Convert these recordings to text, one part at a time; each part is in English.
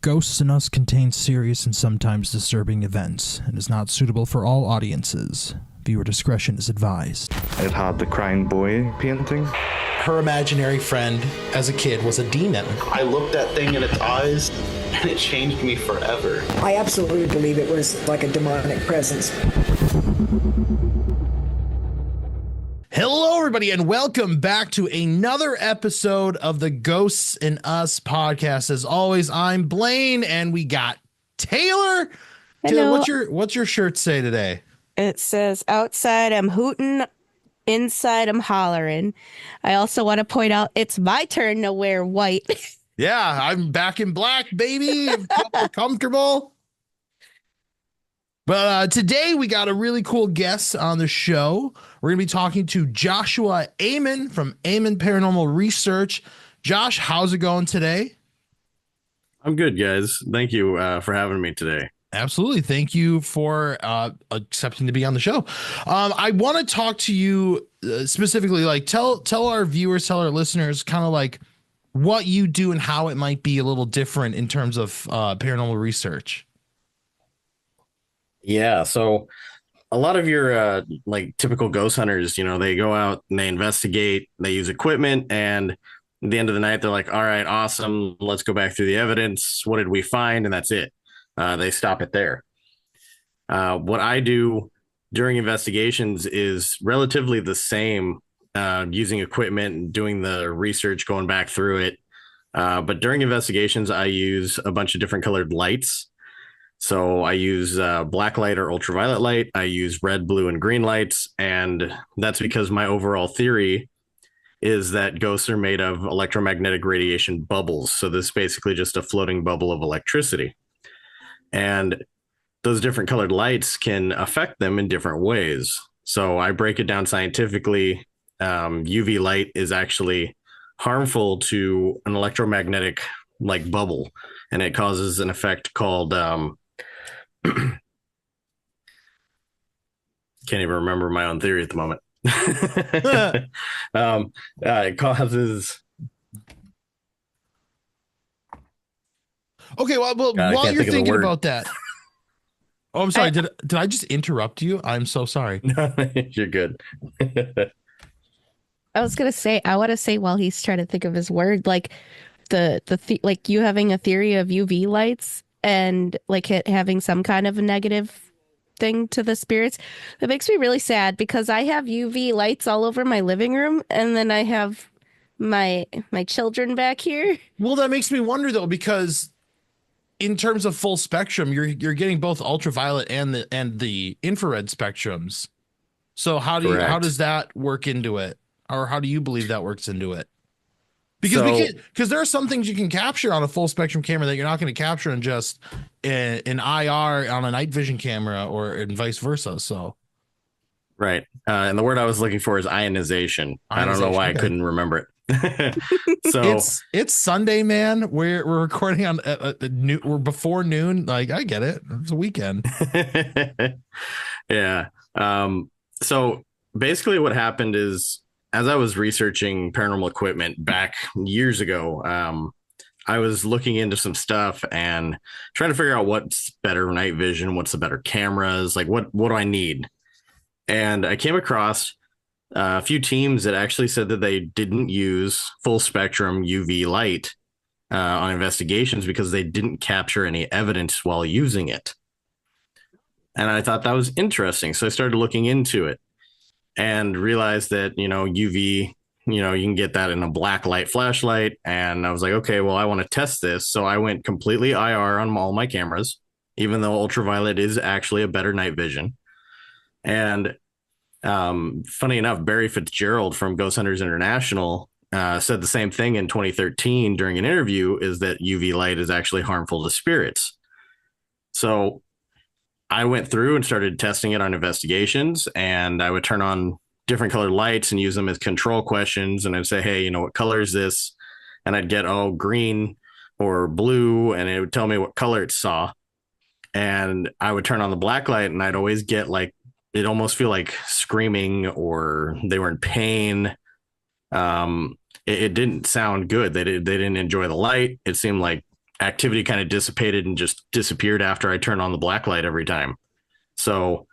Ghosts in Us contains serious and sometimes disturbing events and is not suitable for all audiences. Viewer discretion is advised. It had the crying boy painting. Her imaginary friend as a kid was a demon. I looked that thing in its eyes and it changed me forever. I absolutely believe it was like a demonic presence. Hello, everybody, and welcome back to another episode of the Ghosts in Us podcast. As always, I'm Blaine, and we got Taylor. Hello. Taylor, what's your shirt say today? It says, outside I'm hooting, inside I'm hollering. I also want to point out it's my turn to wear white. Yeah, I'm back in black, baby. I'm comfortable. But today we got a really cool guest on the show. We're going to be talking to Joshua Amen from Amen Paranormal Research. Josh, how's it going today? I'm good, guys. Thank you for having me today. Absolutely. Thank you for accepting to be on the show. I want to talk to you specifically, like tell our viewers, tell our listeners kind of like what you do and how it might be a little different in terms of paranormal research. Yeah, so a lot of your like typical ghost hunters, you know, they go out and they investigate, they use equipment, and at the end of the night, they're like, all right, awesome. Let's go back through the evidence. What did we find? And that's it. They stop it there. What I do during investigations is relatively the same, using equipment and doing the research, going back through it. But during investigations, I use a bunch of different colored lights. So I use black light or ultraviolet light. I use red, blue, and green lights. And that's because my overall theory is that ghosts are made of electromagnetic radiation bubbles. So this is basically just a floating bubble of electricity. And those different colored lights can affect them in different ways. So I break it down scientifically. UV light is actually harmful to an electromagnetic like bubble, and it causes an effect called can't even remember my own theory at the moment. It causes. Okay, well, while you're thinking about that. Oh, I'm sorry. Did I just interrupt you? I'm so sorry. No, you're good. I was gonna say, I want to say while he's trying to think of his word, like like you having a theory of UV lights and like it having some kind of a negative thing to the spirits. That makes me really sad because I have UV lights all over my living room, and then I have my children back here. Well, that makes me wonder though, because in terms of full spectrum, you're getting both ultraviolet and the infrared spectrums. So how does that work into it? Or how do you believe that works into it? Because there are some things you can capture on a full spectrum camera that you're not going to capture in just an IR on a night vision camera or and vice versa. So, right. And the word I was looking for is ionization. I don't know why I couldn't remember it. So it's Sunday, man. We're recording on we're before noon. Like I get it. It's a weekend. Yeah. So basically what happened is, as I was researching paranormal equipment back years ago, I was looking into some stuff and trying to figure out what's better night vision, what's the better cameras, like what do I need? And I came across a few teams that actually said that they didn't use full spectrum UV light on investigations because they didn't capture any evidence while using it. And I thought that was interesting. So I started looking into it and realized that, you know, UV, you know, you can get that in a black light flashlight. And I was like, okay, well, I want to test this. So I went completely IR on all my cameras, even though ultraviolet is actually a better night vision. And funny enough, Barry Fitzgerald from Ghost Hunters International said the same thing in 2013 during an interview, is that UV light is actually harmful to spirits. So I went through and started testing it on investigations, and I would turn on different colored lights and use them as control questions. And I'd say, hey, you know, what color is this? And I'd get, green or blue, and it would tell me what color it saw. And I would turn on the black light, and I'd always get like, it almost feel like screaming or they were in pain. It didn't sound good. They didn't enjoy the light. It seemed like activity kind of dissipated and just disappeared after I turned on the black light every time. So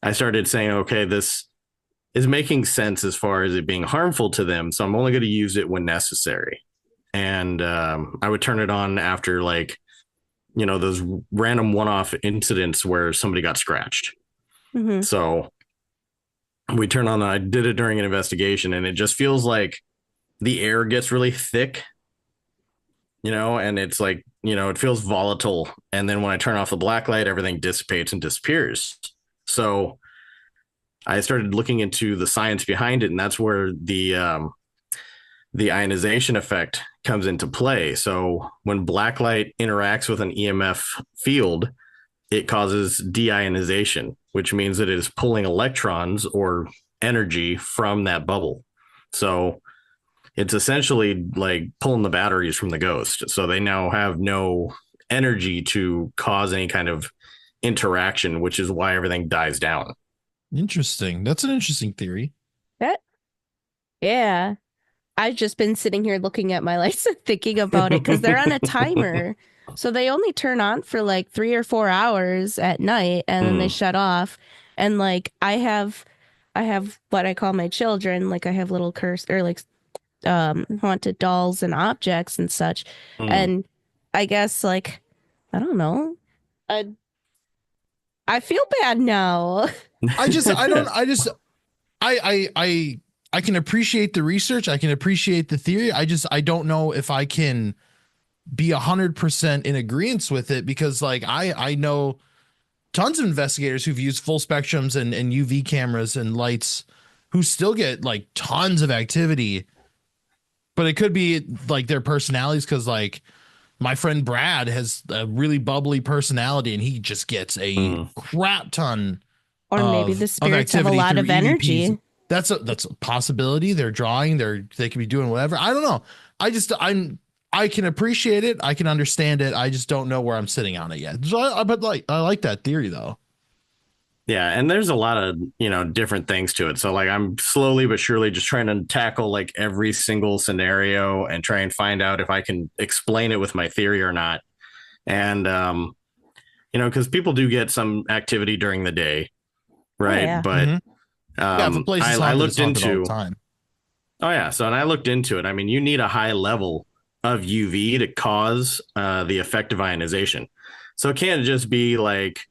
I started saying, okay, this is making sense as far as it being harmful to them. So I'm only going to use it when necessary. And I would turn it on after like, those random one-off incidents where somebody got scratched. Mm-hmm. So we turned on, I did it during an investigation, and it just feels like the air gets really thick, and it's like, it feels volatile. And then when I turn off the black light, everything dissipates and disappears. So I started looking into the science behind it, and that's where the ionization effect comes into play. So when black light interacts with an EMF field, it causes deionization, which means that it is pulling electrons or energy from that bubble. So it's essentially like pulling the batteries from the ghost. So they now have no energy to cause any kind of interaction, which is why everything dies down. Interesting. That's an interesting theory. Yeah. I've just been sitting here looking at my lights and thinking about it because they're on a timer. So they only turn on for like 3 or 4 hours at night, and then they shut off. And like I have what I call my children. Like I have little haunted dolls and objects and such. And I guess like, I don't know. I feel bad now. I can appreciate the research. I can appreciate the theory. I don't know if I can be 100% in agreement with it, because like I know tons of investigators who've used full spectrums and UV cameras and lights who still get like tons of activity, but it could be like their personalities. Cause like my friend Brad has a really bubbly personality and he just gets a crap ton. Or maybe the spirits have a lot of energy. That's a possibility. They're drawing, they could be doing whatever. I don't know. I can appreciate it. I can understand it. I just don't know where I'm sitting on it yet. So I like that theory though. Yeah. And there's a lot of, different things to it. So like I'm slowly but surely just trying to tackle like every single scenario and try and find out if I can explain it with my theory or not. And, because people do get some activity during the day. Right. Oh, yeah. But I looked into time. Oh yeah. So, and I looked into it. I mean, you need a high level of UV to cause the effect of ionization. So it can't just be like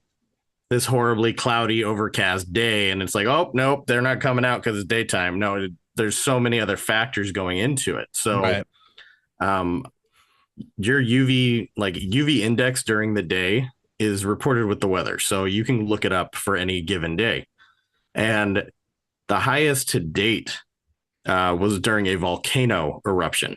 this horribly cloudy, overcast day, and it's like, oh nope, they're not coming out because it's daytime. No, there's so many other factors going into it. So, your UV index during the day is reported with the weather, so you can look it up for any given day. And the highest to date was during a volcano eruption.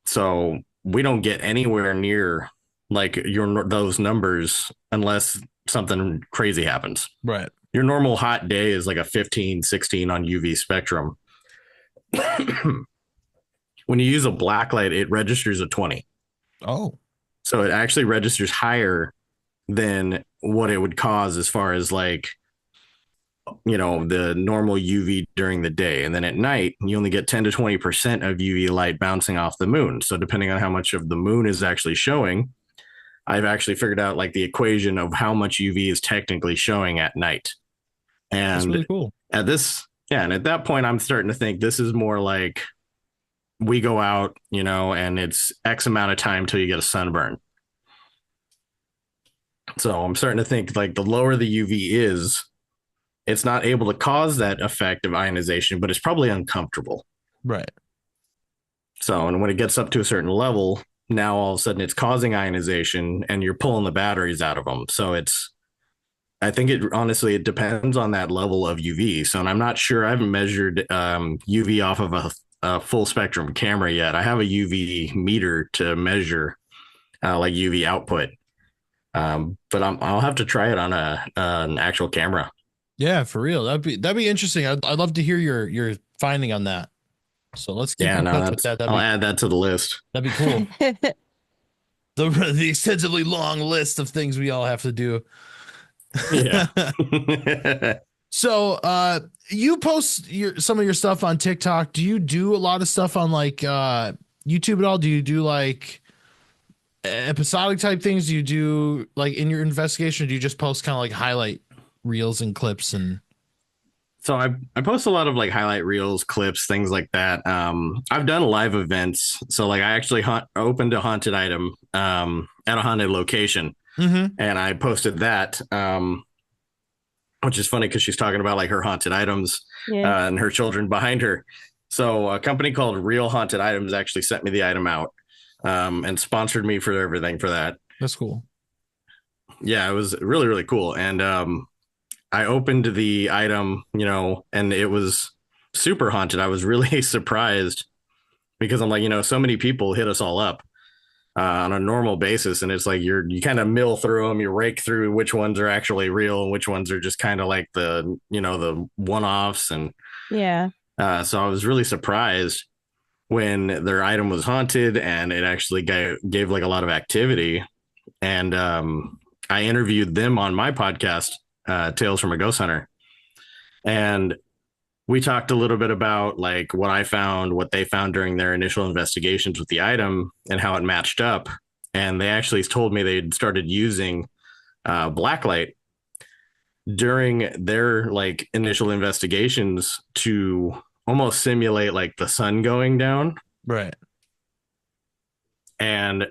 So we don't get anywhere near like those numbers unless something crazy happens. Right. Your normal hot day is like a 15, 16 on UV spectrum. When you use a black light, it registers a 20. Oh. So it actually registers higher than what it would cause as far as like, the normal UV during the day. And then at night, you only get 10 to 20% of UV light bouncing off the moon. So depending on how much of the moon is actually showing, I've actually figured out like the equation of how much UV is technically showing at night. And that's really cool. And at that point, I'm starting to think this is more like we go out, and it's X amount of time till you get a sunburn. So I'm starting to think like the lower the UV is, it's not able to cause that effect of ionization, but it's probably uncomfortable. Right. So, and when it gets up to a certain level, now all of a sudden it's causing ionization and you're pulling the batteries out of them. So I think it depends on that level of UV. So, and I'm not sure, I haven't measured UV off of a full spectrum camera yet. I have a UV meter to measure like UV output. But I'll have to try it on an actual camera. Yeah, for real. That'd be interesting. I'd love to hear your finding on that. So let's keep in touch with that. I'll add that to the list. That'd be cool. the extensively long list of things we all have to do. Yeah. So you post some of your stuff on TikTok. Do you do a lot of stuff on like YouTube at all? Do you do like episodic type things do you do like in your investigation? Or do you just post kind of like highlight reels and clips and? So I post a lot of like highlight reels, clips, things like that. I've done live events. So like I actually opened a haunted item at a haunted location, and I posted that, which is funny because she's talking about like her haunted items and her children behind her. So a company called Real Haunted Items actually sent me the item out and sponsored me for everything for that. That's cool. Yeah, it was really, really cool. And I opened the item, you know, and it was super haunted. I was really surprised because I'm like, you know, so many people hit us all up on a normal basis. And it's like you kind of mill through them, you rake through which ones are actually real and which ones are just kind of like the, you know, the one-offs. And Yeah. so I was really surprised when their item was haunted and it actually gave like a lot of activity. And I interviewed them on my podcast, Tales from a Ghost Hunter. And we talked a little bit about like what I found, what they found during their initial investigations with the item and how it matched up. And they actually told me they'd started using blacklight during their like initial investigations to almost simulate like the sun going down. Right. And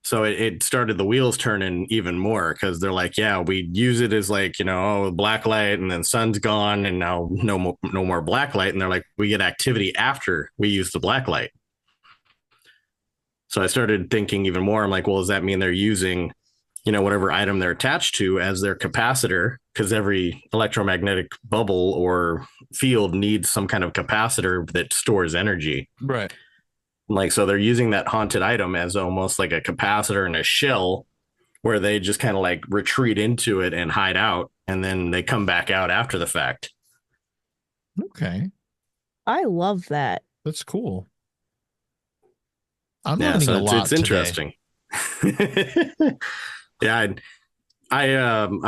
so it started the wheels turning even more because they're like, yeah, we use it as like, you know, black light and then sun's gone and now no more black light. And they're like, we get activity after we use the black light. So I started thinking even more. I'm like, well, does that mean they're using, you know, whatever item they're attached to as their capacitor? Because every electromagnetic bubble or field needs some kind of capacitor that stores energy. Right. Like, so they're using that haunted item as almost like a capacitor and a shell where they just kind of like retreat into it and hide out. And then they come back out after the fact. Okay. I love that. That's cool. I'm learning a lot. It's interesting. Yeah. I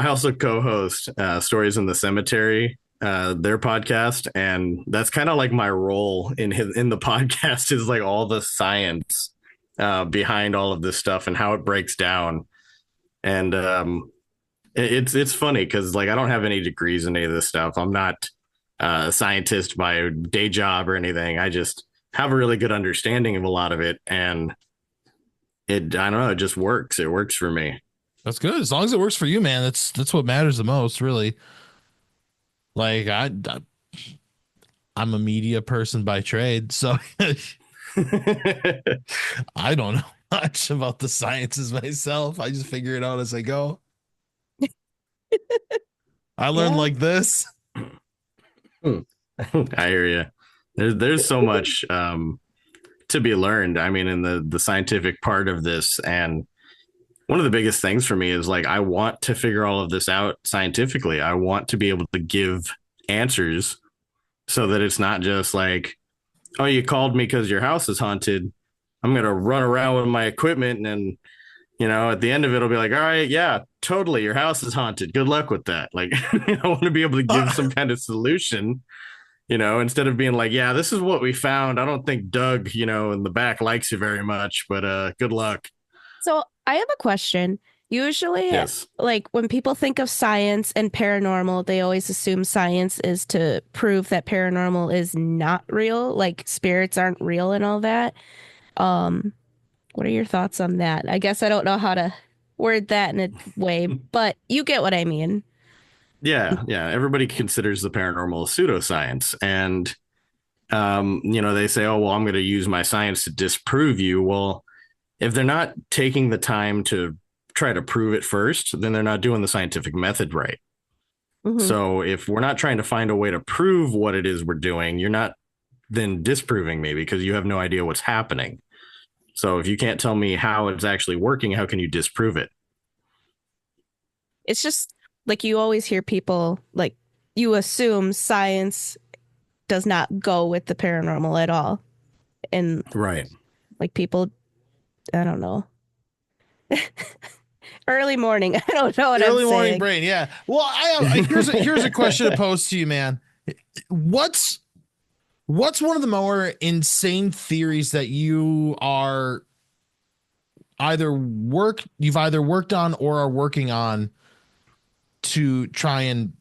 also co-host Stories in the Cemetery, their podcast, and that's kind of like my role in the podcast is like all the science behind all of this stuff and how it breaks down. And it's funny because like I don't have any degrees in any of this stuff. I'm not a scientist by day job or anything. I just have a really good understanding of a lot of it, and I don't know, it just works. It works for me. That's good. As long as it works for you, man, that's what matters the most, really. Like I'm a media person by trade, so I don't know much about the sciences myself. I just figure it out as I go. I learned like this. I hear you. There's so much to be learned. I mean, in the scientific part of this, and one of the biggest things for me is like I want to figure all of this out scientifically. I want to be able to give answers so that it's not just like, oh, you called me because your house is haunted. I'm going to run around with my equipment and, you know, at the end of it, it'll be like, all right, yeah, totally. Your house is haunted. Good luck with that. Like, I want to be able to give some kind of solution, you know, instead of being like, yeah, this is what we found. I don't think Doug, you know, in the back likes you very much, but good luck. So I have a question. Usually, Yes. like when people think of science and paranormal, they always assume science is to prove that paranormal is not real, like spirits aren't real and all that. What are your thoughts on that? I guess I don't know how to word that in a way, but you get what I mean. Yeah. Everybody considers the paranormal pseudoscience. And, you know, they say, oh, well, I'm going to use my science to disprove you. Well, if they're not taking the time to try to prove it first, then they're not doing the scientific method right. Mm-hmm. So if we're not trying to find a way to prove what it is we're doing, you're not then disproving me because you have no idea what's happening. So if you can't tell me how it's actually working, how can you disprove it? It's just like you always hear people like you assume science does not go with the paranormal at all. And right. Like people, I don't know. Early morning. I don't know what I'm saying. Early morning brain. Yeah. Well, here's a question to pose to you, man. What's one of the more insane theories that you are you've either worked on or are working on to try and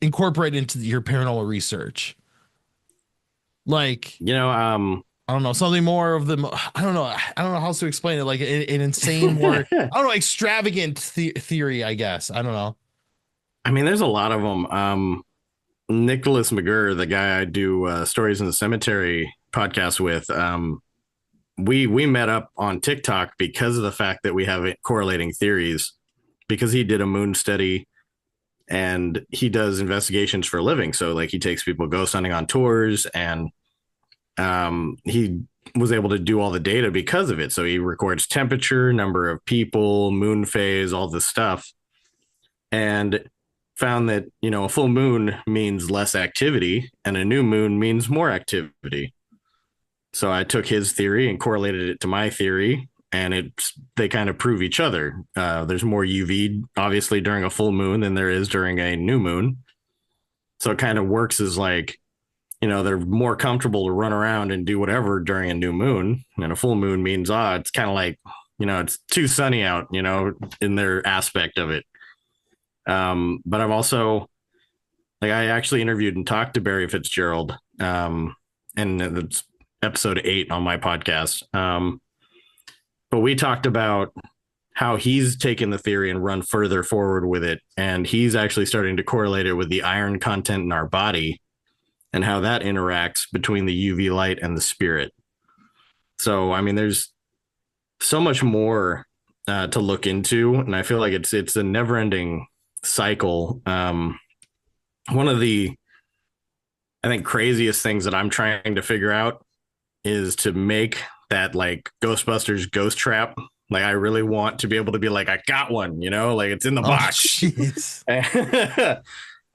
incorporate into your paranormal research? Like, I don't know, something more of the, I don't know how else to explain it. Like an insane, more, I don't know, extravagant theory, I guess. I don't know. I mean, there's a lot of them. Nicholas McGurr, the guy I do Stories in the Cemetery podcast with, we met up on TikTok because of the fact that we have correlating theories, because he did a moon study and he does investigations for a living. So like he takes people ghost hunting on tours, and he was able to do all the data because of it. So he records temperature, number of people, moon phase, all this stuff, and found that, a full moon means less activity and a new moon means more activity. So I took his theory and correlated it to my theory, and they kind of prove each other. There's more UV obviously during a full moon than there is during a new moon. So it kind of works as like, they're more comfortable to run around and do whatever during a new moon. And a full moon means, it's kind of like, it's too sunny out, in their aspect of it. But I've also, like, I actually interviewed and talked to Barry Fitzgerald, and it's episode 8 on my podcast. But we talked about how he's taken the theory and run further forward with it. And he's actually starting to correlate it with the iron content in our body and how that interacts between the UV light and the spirit. So, I mean, there's so much more to look into. And I feel like it's a never ending cycle. One of the, I think, craziest things that I'm trying to figure out is to make that like Ghostbusters ghost trap. Like I really want to be able to be like, I got one, like it's in the box.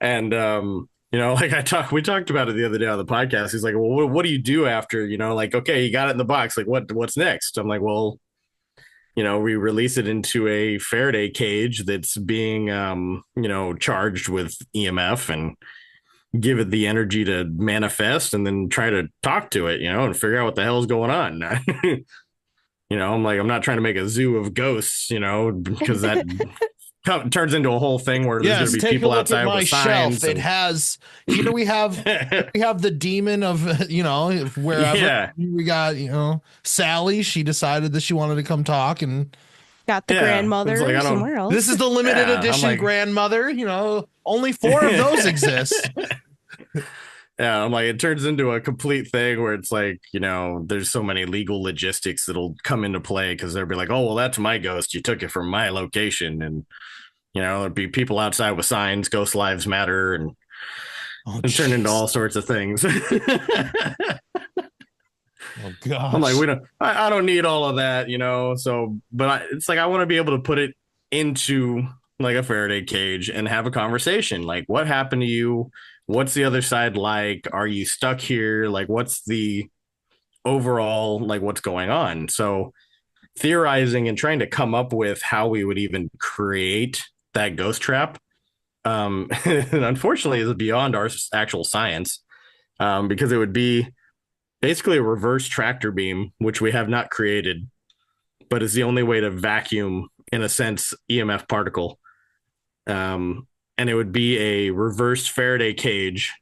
And like we talked about it the other day on the podcast. He's like, well, what do you do after, like, okay, you got it in the box. Like what's next? I'm like, well, we release it into a Faraday cage that's being, charged with EMF and give it the energy to manifest, and then try to talk to it, and figure out what the hell is going on. I'm like, I'm not trying to make a zoo of ghosts, because that turns into a whole thing where there's going to be people outside with signs. It has, here we have the demon of, wherever. Yeah. We got, Sally. She decided that she wanted to come talk, and got the grandmother like, somewhere else. This is the limited edition grandmother. Only 4 of those exist. Yeah, I'm like, it turns into a complete thing where it's like, there's so many legal logistics that'll come into play, because they'll be like, oh, well, that's my ghost. You took it from my location. And, there'd be people outside with signs, Ghost Lives Matter, and turn into all sorts of things. Oh, gosh. I'm like, I don't need all of that, So, but it's like, I want to be able to put it into like a Faraday cage and have a conversation. Like, what happened to you? What's the other side like? Are you stuck here? Like, what's the overall, like, what's going on? So theorizing and trying to come up with how we would even create that ghost trap, unfortunately, is beyond our actual science, because it would be basically a reverse tractor beam, which we have not created, but is the only way to vacuum, in a sense, EMF particle. And it would be a reverse Faraday cage.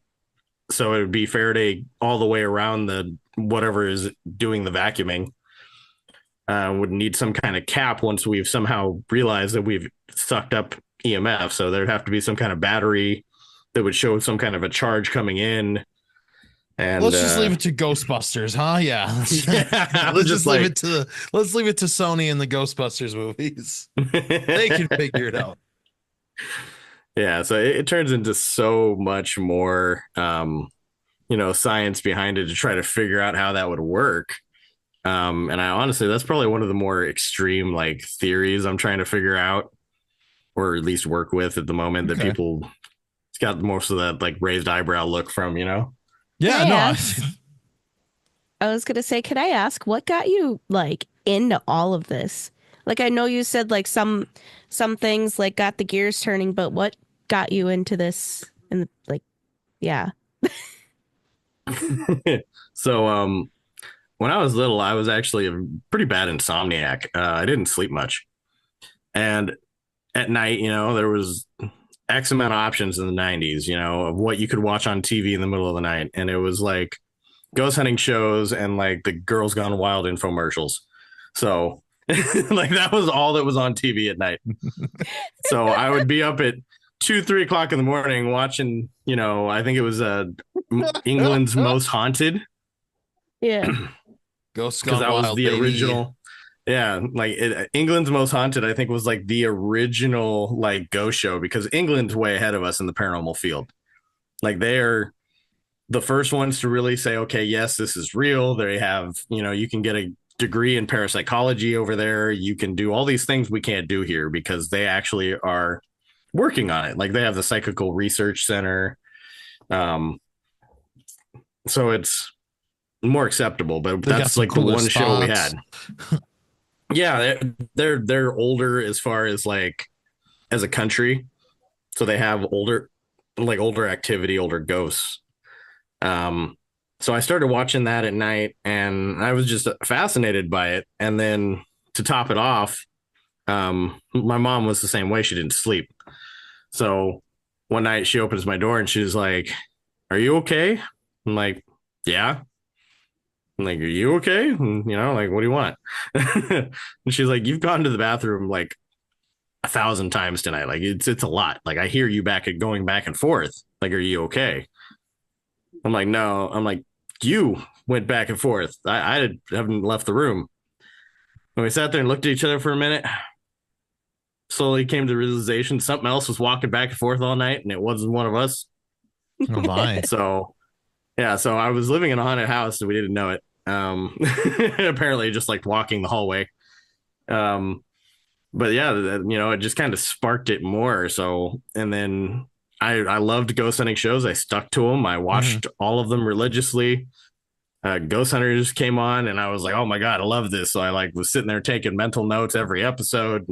So it would be Faraday all the way around the whatever is doing the vacuuming. Would need some kind of cap once we've somehow realized that we've sucked up EMF. So there'd have to be some kind of battery that would show some kind of a charge coming in. And let's just leave it to Ghostbusters, huh? Yeah. Let's leave it to Sony and the Ghostbusters movies. They can figure it out. Yeah, so it turns into so much more, science behind it to try to figure out how that would work. And I honestly, that's probably one of the more extreme like theories I'm trying to figure out, or at least work with at the moment, that people, it's got most of that like raised eyebrow look from, Yeah, no. I was gonna say, could I ask what got you like into all of this? Like, I know you said like some things like got the gears turning, but what got you into this? And like, yeah. So when I was little, I was actually a pretty bad insomniac. I didn't sleep much. And at night, there was X amount of options in the 90s, of what you could watch on TV in the middle of the night. And it was like ghost hunting shows and like the Girls Gone Wild infomercials. So like that was all that was on TV at night. So I would be up at 2, 3 o'clock in the morning watching, I think it was England's Most Haunted. Yeah. Ghost Because Gone that was Wild, the baby. original. Yeah, like England's Most Haunted, I think was like the original like ghost show because England's way ahead of us in the paranormal field. Like they're the first ones to really say, okay, yes, this is real. They have, you can get a degree in parapsychology over there. You can do all these things we can't do here because they actually are working on it. Like they have the Psychical Research Center. So it's more acceptable, but They got that's some like the cooler one show we had. spots. Yeah, they're older as far as like as a country. So they have older activity, older ghosts. So I started watching that at night and I was just fascinated by it. And then to top it off, my mom was the same way. She didn't sleep. So one night she opens my door and she's like, "Are you okay?" I'm like, "Yeah." I'm like, "Are you okay?" And, like, "What do you want?" And she's like, "You've gone to the bathroom like 1,000 times tonight. Like it's a lot. Like I hear you going back and forth. Like, are you okay?" I'm like, "No." I'm like, "You went back and forth. I haven't left the room." And we sat there and looked at each other for a minute. Slowly came to the realization something else was walking back and forth all night, and it wasn't one of us. Oh my. So, yeah. So I was living in a haunted house, and we didn't know it. Apparently, just like walking the hallway. But yeah, it just kind of sparked it more. So, and then I loved ghost hunting shows. I stuck to them. I watched all of them religiously. Ghost Hunters came on, and I was like, "Oh my god, I love this!" So I like was sitting there taking mental notes every episode.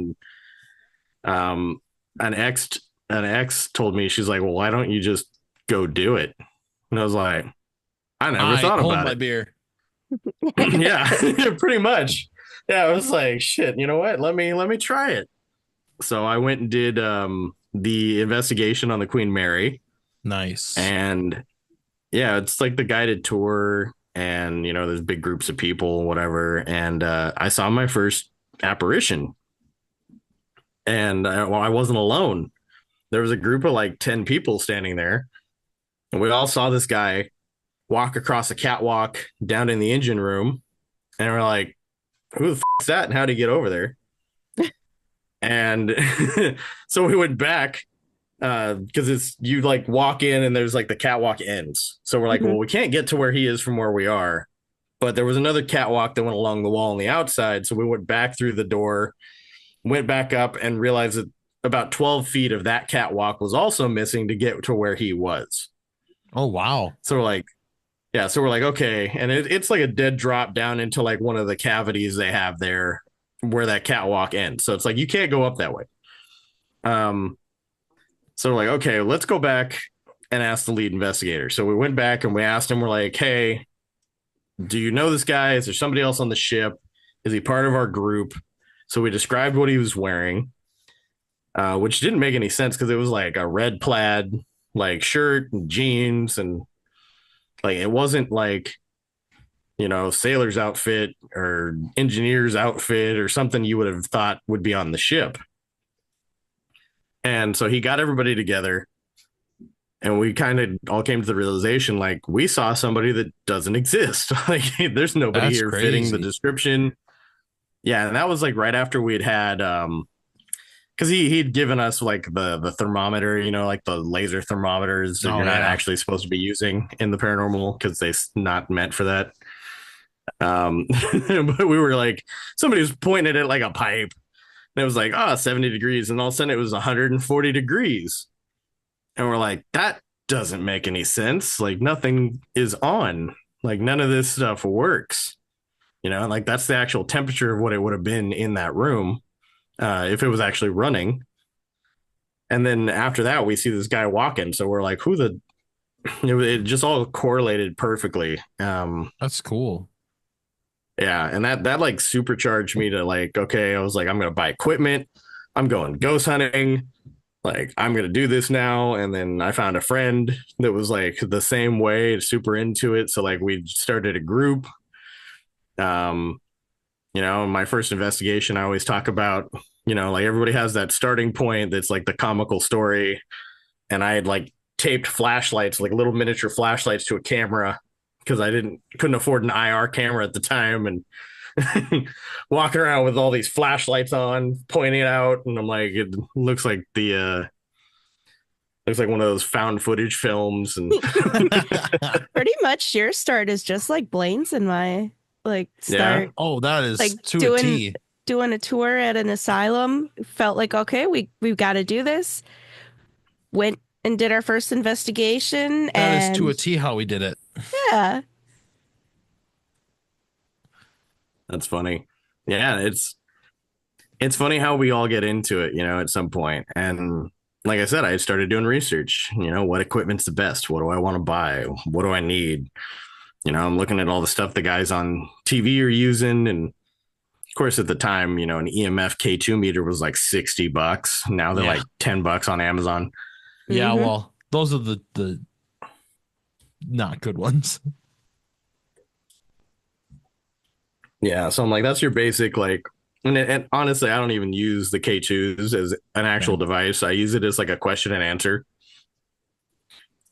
And an ex told me, she's like, "Well, why don't you just go do it?" And I was like, "I never thought hold about my it." beer. Yeah, pretty much. Yeah, I was like, "Shit, you know what? Let me try it." So I went and did the investigation on the Queen Mary. Nice. And yeah, it's like the guided tour, and there's big groups of people, whatever. And I saw my first apparition, and I wasn't alone. There was a group of like 10 people standing there, and we all saw this guy walk across a catwalk down in the engine room, and we're like, "Who the f is that? And how did he get over there?" And so we went back because it's you like walk in and there's like the catwalk ends. So we're like, well, we can't get to where he is from where we are. But there was another catwalk that went along the wall on the outside. So we went back through the door, went back up, and realized that about 12 feet of that catwalk was also missing to get to where he was. Oh, wow. So we're like, yeah. So we're like, okay. And it's like a dead drop down into like one of the cavities they have there where that catwalk ends. So it's like, you can't go up that way. So we're like, okay, let's go back and ask the lead investigator. So we went back and we asked him, we're like, "Hey, do you know this guy? Is there somebody else on the ship? Is he part of our group?" So we described what he was wearing, which didn't make any sense because it was like a red plaid like shirt and jeans, and like it wasn't like sailor's outfit or engineer's outfit or something you would have thought would be on the ship. And so he got everybody together, and we kind of all came to the realization, like, we saw somebody that doesn't exist. Like, there's nobody That's here crazy. fitting the description. Yeah. And that was like right after we'd had, because he'd given us like the thermometer, like the laser thermometers that you're not actually supposed to be using in the paranormal because they're not meant for that. But we were like, somebody was pointing at it like a pipe. And it was like, 70 degrees. And all of a sudden it was 140 degrees. And we're like, that doesn't make any sense. Like nothing is on. Like none of this stuff works. Like that's the actual temperature of what it would have been in that room if it was actually running. And then after that, we see this guy walking. So we're like, it just all correlated perfectly. That's cool. Yeah, and that like supercharged me to like, okay, I was like, I'm gonna buy equipment, I'm going ghost hunting, like I'm gonna do this now. And then I found a friend that was like the same way, super into it. So like we started a group. Um, in my first investigation, I always talk about, like everybody has that starting point that's like the comical story. And I had like taped flashlights, like little miniature flashlights to a camera because I couldn't afford an IR camera at the time, and walking around with all these flashlights on, pointing out, and I'm like, it looks like looks like one of those found footage films. And Pretty much your start is just like Blaine's and my like start. Yeah. Oh, that is Like to a T. doing a tour at an asylum. Felt like, okay, we've got to do this. Went and did our first investigation. That is and to a T how we did it. Yeah. That's funny. Yeah, it's funny how we all get into it, at some point. And like I said, I started doing research, what equipment's the best? What do I want to buy? What do I need? I'm looking at all the stuff the guys on TV are using. And of course, at the time, an EMF K2 meter was like $60. Now they're like $10 on Amazon. Yeah, Mhm. well, those are the not good ones. Yeah. So I'm like, that's your basic, like, and honestly, I don't even use the K2s as an actual device. I use it as like a question and answer.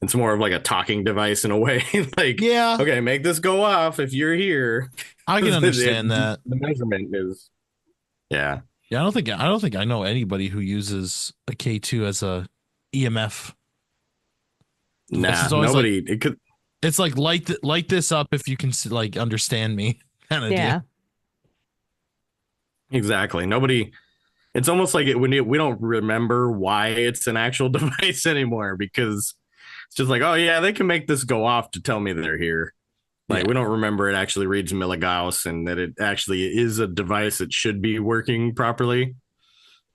It's more of like a talking device in a way. Like, Yeah, okay, make this go off if you're here. I can understand that. The measurement is, yeah. Yeah, I don't think I know anybody who uses a K2 as a EMF. Nah, It's always nobody. It could. It's like light this up if you can like understand me kind of Yeah. deal. Exactly. Nobody. It's almost like we don't remember why it's an actual device anymore, because it's just like, oh yeah, they can make this go off to tell me they're here. Like, we don't remember it actually reads milligauss and that it actually is a device that should be working properly.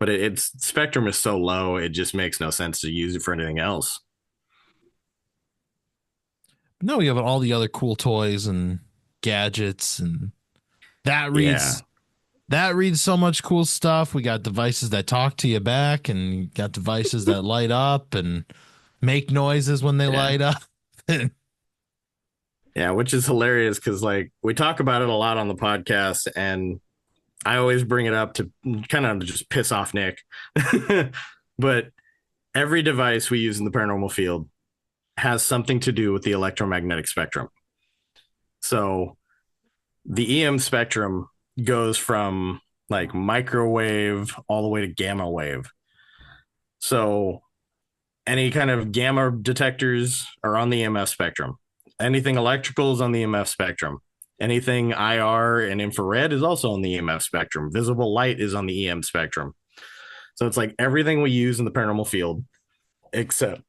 But its spectrum is so low, it just makes no sense to use it for anything else. No, we have all the other cool toys and gadgets, and that reads that reads so much cool stuff. We got devices that talk to you back, and you got devices that light up and make noises when they light up. Yeah, which is hilarious because like we talk about it a lot on the podcast, and I always bring it up to kind of just piss off Nick. But every device we use in the paranormal field has something to do with the electromagnetic spectrum. So the EM spectrum goes from like microwave all the way to gamma wave. So any kind of gamma detectors are on the EMF spectrum. Anything electrical is on the EMF spectrum. Anything IR and infrared is also on the EMF spectrum. Visible light is on the EM spectrum. So it's like everything we use in the paranormal field, except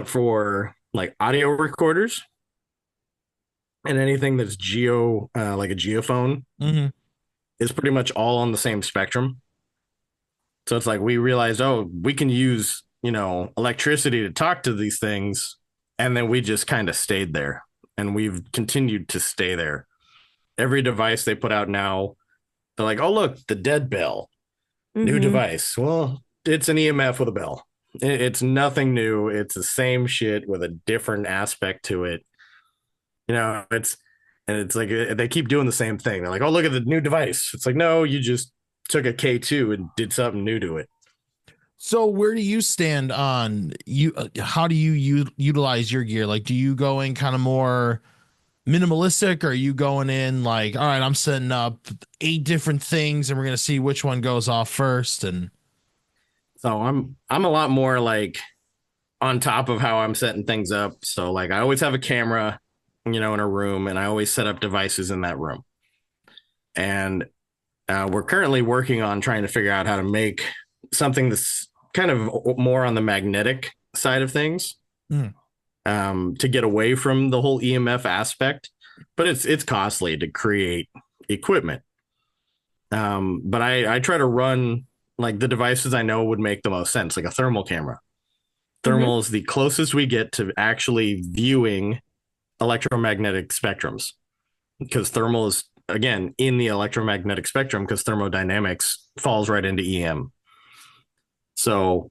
for like audio recorders and anything that's like a geophone, is pretty much all on the same spectrum. So it's like we realized, oh, we can use, electricity to talk to these things. And then we just kind of stayed there, and we've continued to stay there. Every device they put out now, they're like, oh, look, the dead bell, new device. Well, it's an EMF with a bell. It's nothing new. It's the same shit with a different aspect to it. It's like they keep doing the same thing. They're like, oh, look at the new device. It's like, no, you just took a K2 and did something new to it. So where do you stand on how do you utilize your gear? Like, do you go in kind of more minimalistic, or are you going in like, all right, I'm setting up 8 different things and we're going to see which one goes off first? And so I'm a lot more like on top of how I'm setting things up. So like I always have a camera, in a room, and I always set up devices in that room. And we're currently working on trying to figure out how to make something that's kind of more on the magnetic side of things, to get away from the whole EMF aspect. But it's costly to create equipment. But I try to run like the devices I know would make the most sense, like a thermal camera. Thermal is the closest we get to actually viewing electromagnetic spectrums, because thermal is again in the electromagnetic spectrum because thermodynamics falls right into EM. So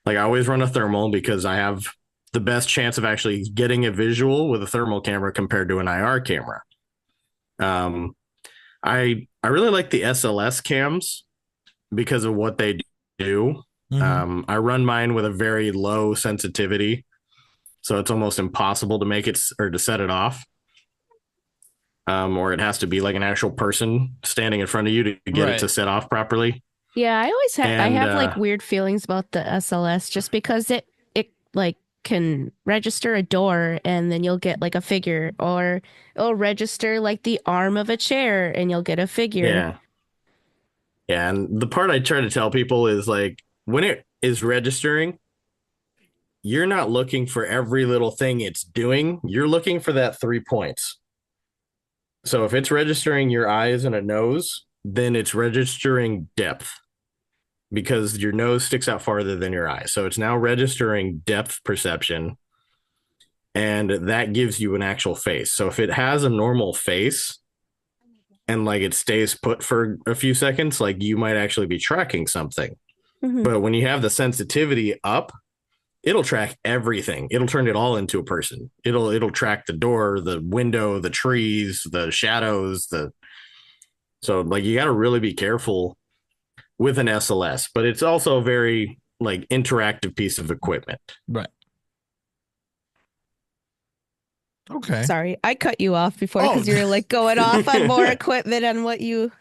like I always run a thermal because I have the best chance of actually getting a visual with a thermal camera compared to an IR camera. I really like the SLS cams because of what they do. I run mine with a very low sensitivity, so it's almost impossible to make it or to set it off. Or it has to be like an actual person standing in front of you to get it to set off properly. Yeah, I always have like weird feelings about the SLS just because it like can register a door and then you'll get like a figure, or it'll register like the arm of a chair and you'll get a figure. Yeah. Yeah, and the part I try to tell people is like when it is registering, you're not looking for every little thing it's doing. You're looking for that 3 points. So if it's registering your eyes and a nose, then it's registering depth because your nose sticks out farther than your eye. So it's now registering depth perception, and that gives you an actual face. So if it has a normal face and like it stays put for a few seconds, like you might actually be tracking something. But when you have the sensitivity up, it'll track everything. It'll turn it all into a person. It'll track the door, the window, the trees, the shadows, so like you got to really be careful with an SLS, but it's also a very like interactive piece of equipment. Right. Okay. Sorry, I cut you off before because you were like going off on more equipment and what you use.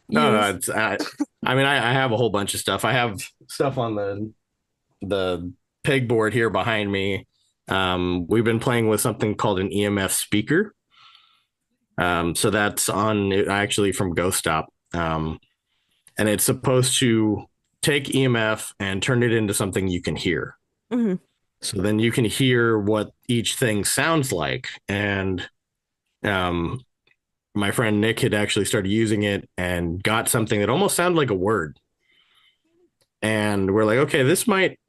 No, it's I mean I have a whole bunch of stuff. I have stuff on the pegboard here behind me. We've been playing with something called an EMF speaker. So that's on actually from Ghost Stop. And it's supposed to take EMF and turn it into something you can hear. So then you can hear what each thing sounds like. And my friend Nick had actually started using it and got something that almost sounded like a word. And we're like, okay, this might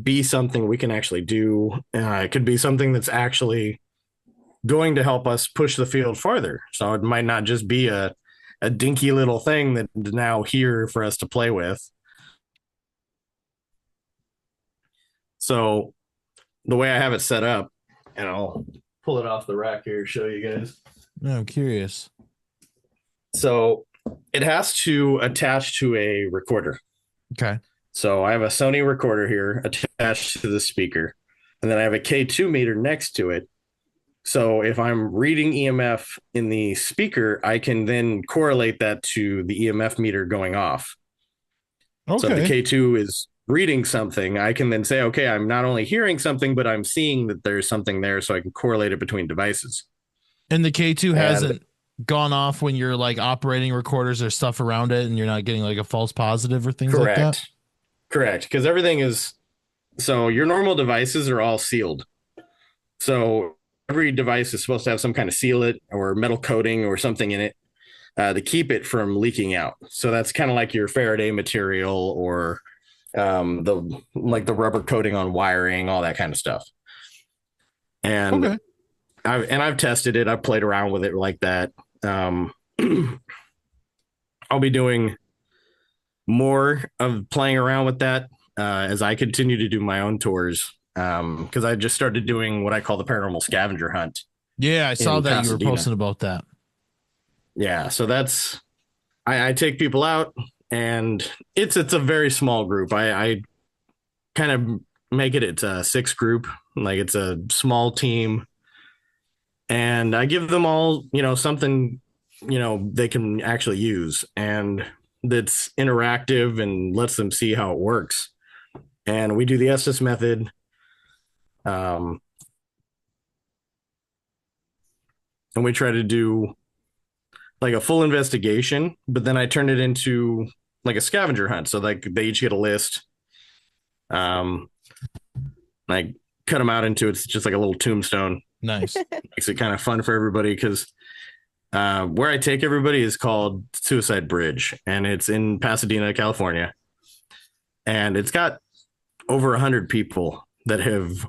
be something we can actually do. It could be something that's actually going to help us push the field farther. So it might not just be a dinky little thing that is now here for us to play with. So the way I have it set up, and I'll pull it off the rack here, show you guys. I'm curious. So it has to attach to a recorder. Okay. So I have a Sony recorder here attached to the speaker, and then I have a K2 meter next to it. So if I'm reading EMF in the speaker, I can then correlate that to the EMF meter going off. Okay. So if the K2 is reading something, I can then say, okay, I'm not only hearing something, but I'm seeing that there's something there, so I can correlate it between devices. And the K2 hasn't gone off when you're like operating recorders or stuff around it and you're not getting like a false positive or things like that? Correct. Because everything is, so your normal devices are all sealed. So every device is supposed to have some kind of sealant or metal coating or something in it to keep it from leaking out. So that's kind of like your Faraday material or the rubber coating on wiring, all that kind of stuff. And I've tested it. I've played around with it like that. I'll be doing more of playing around with that as I continue to do my own tours. Because I just started doing what I call the paranormal scavenger hunt. Yeah, I saw that you were posting about that. Yeah, so that's I take people out, and it's a very small group. I kind of make it's a 6 group, like it's a small team, and I give them all something they can actually use and that's interactive and lets them see how it works. And we do the Estes method. And we try to do like a full investigation, but then I turn it into like a scavenger hunt. So like they each get a list. I cut them out into it's just like a little tombstone. Nice. Makes it kind of fun for everybody because where I take everybody is called Suicide Bridge, and it's in Pasadena, California. And it's got over 100 people that have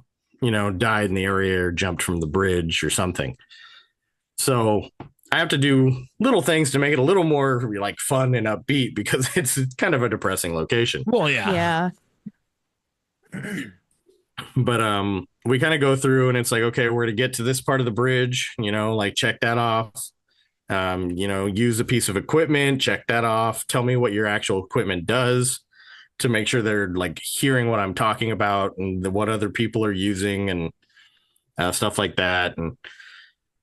died in the area or jumped from the bridge or something. So I have to do little things to make it a little more like fun and upbeat because it's kind of a depressing location. Well, yeah. But we kind of go through and it's like, okay, we're to get to this part of the bridge, like check that off. Use a piece of equipment, check that off, tell me what your actual equipment does to make sure they're like hearing what I'm talking about and what other people are using and stuff like that. And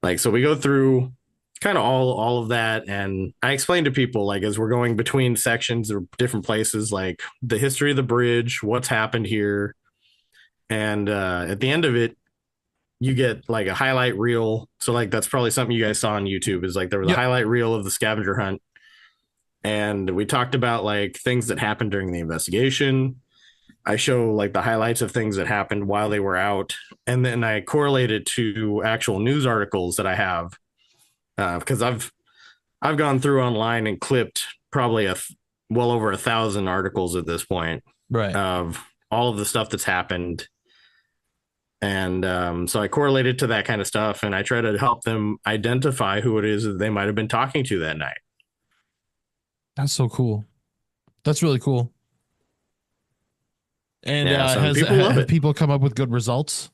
like, so we go through kind of all of that. And I explain to people, like, as we're going between sections or different places, like the history of the bridge, what's happened here. And at the end of it, you get like a highlight reel. So like, that's probably something you guys saw on YouTube is like, there was a highlight reel of the scavenger hunt. And we talked about like things that happened during the investigation. I show like the highlights of things that happened while they were out. And then I correlate it to actual news articles that I have. Because I've gone through online and clipped probably well over 1,000 articles at this point, right, of all of the stuff that's happened. And so I correlated to that kind of stuff, and I try to help them identify who it is that they might have been talking to that night. That's so cool. That's really cool. And have people come up with good results?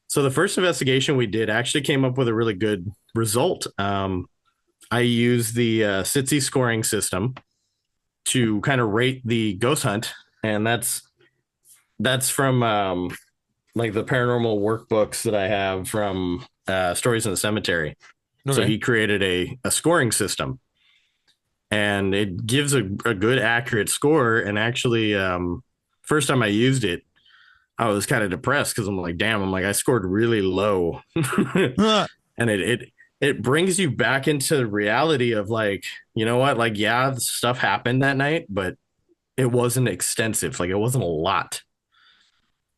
So the first investigation we did actually came up with a really good result. I used the SITC scoring system to kind of rate the ghost hunt, and that's from like the paranormal workbooks that I have from Stories in the Cemetery. Okay. So he created a scoring system, and it gives a good accurate score. And actually, first time I used it, I was kind of depressed because I'm like, damn, I scored really low. And it brings you back into reality of like, you know what? Like, yeah, stuff happened that night, but it wasn't extensive. Like, it wasn't a lot.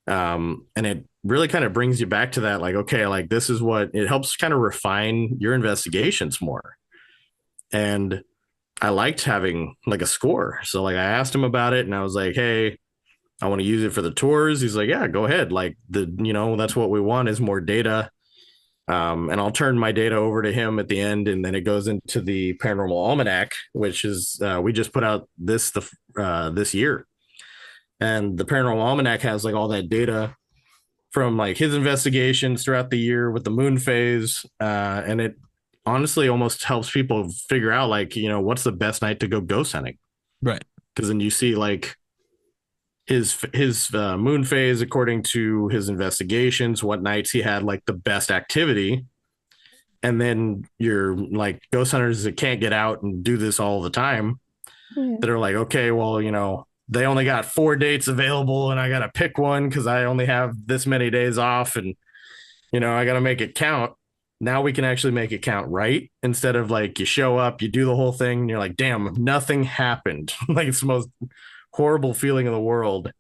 And it really kind of brings you back to that, like, okay, like this is what it helps kind of refine your investigations more. And I liked having like a score. So like I asked him about it and I was like, hey, I want to use it for the tours. He's like, yeah, go ahead. Like that's what we want is more data. And I'll turn my data over to him at the end. And then it goes into the Paranormal Almanac, which is, we just put out this year. And the Paranormal Almanac has like all that data from like his investigations throughout the year with the moon phase. And it honestly almost helps people figure out like, what's the best night to go ghost hunting. Right. Because then you see like his moon phase, according to his investigations, what nights he had like the best activity. And then you're like ghost hunters that can't get out and do this all the time that are like, okay, well, they only got 4 dates available and I got to pick one because I only have this many days off and, I got to make it count. Now we can actually make it count, right? Instead of like you show up, you do the whole thing and you're like, damn, nothing happened. Like it's the most horrible feeling in the world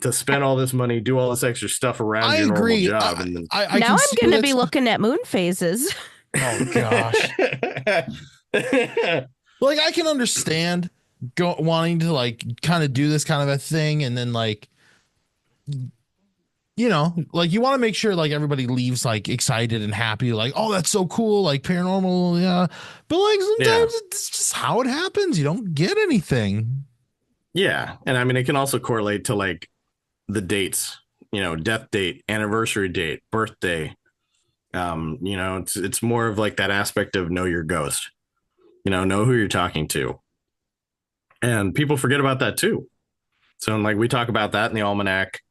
to spend all this money, do all this extra stuff around your normal job. And then now I'm going to be looking at moon phases. Oh gosh. Like I can understand wanting to like kind of do this kind of a thing. And then like, like you want to make sure like everybody leaves like excited and happy. Like, oh, that's so cool. Like paranormal. Yeah. But like sometimes it's just how it happens. You don't get anything. Yeah. And I mean, it can also correlate to like the dates, death date, anniversary date, birthday. It's more of like that aspect of know your ghost, know who you're talking to. And people forget about that too. So like we talk about that in the almanac.